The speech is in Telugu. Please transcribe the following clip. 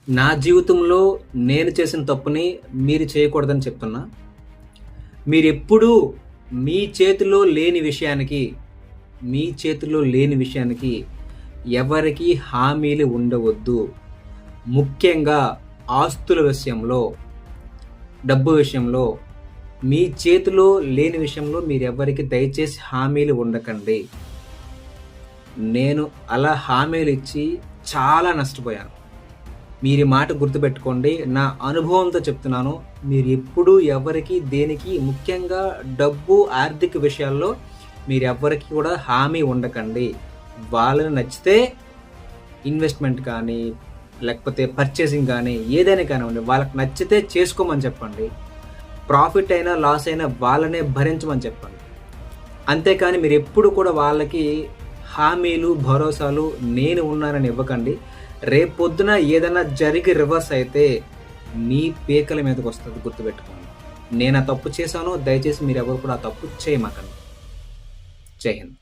నా జీవితంలో నేను చేసిన తప్పుని మీరు చేయకూడదని చెప్తున్నా. మీరెప్పుడూ మీ చేతిలో లేని విషయానికి, మీ చేతిలో లేని విషయానికి ఎవరికీ హామీలు ఉండవద్దు. ముఖ్యంగా ఆస్తుల విషయంలో, డబ్బు విషయంలో, మీ చేతిలో లేని విషయంలో మీరెవ్వరికి దయచేసి హామీలు ఉండకండి. నేను అలా హామీలు ఇచ్చి చాలా నష్టపోయాను. మీరు ఈ మాట గుర్తుపెట్టుకోండి. నా అనుభవంతో చెప్తున్నాను. మీరు ఎప్పుడూ ఎవరికీ దేనికి ముఖ్యంగా డబ్బు, ఆర్థిక విషయాల్లో మీరెవ్వరికీ కూడా హామీ ఉండకండి. వాళ్ళని నచ్చితే ఇన్వెస్ట్‌మెంట్ కానీ, లేకపోతే పర్చేసింగ్ కానీ, ఏదైనా కానివ్వండి, వాళ్ళకి నచ్చితే చేసుకోమని చెప్పండి. ప్రాఫిట్ అయినా, లాస్ అయినా వాళ్ళనే భరించమని చెప్పండి. అంతేకాని మీరెప్పుడు కూడా వాళ్ళకి హామీలు, భరోసాలు నేను ఉన్నానని ఇవ్వకండి. రేపొద్దున ఏదైనా జరిగి రివర్స్ అయితే మీ పీకల మీదకొస్తది, గుర్తుపెట్టుకోండి. నేను ఆ తప్పు చేశాను. దయచేసి మీరెవరు కూడా ఆ తప్పు చేయమాకండి. జై హింద్.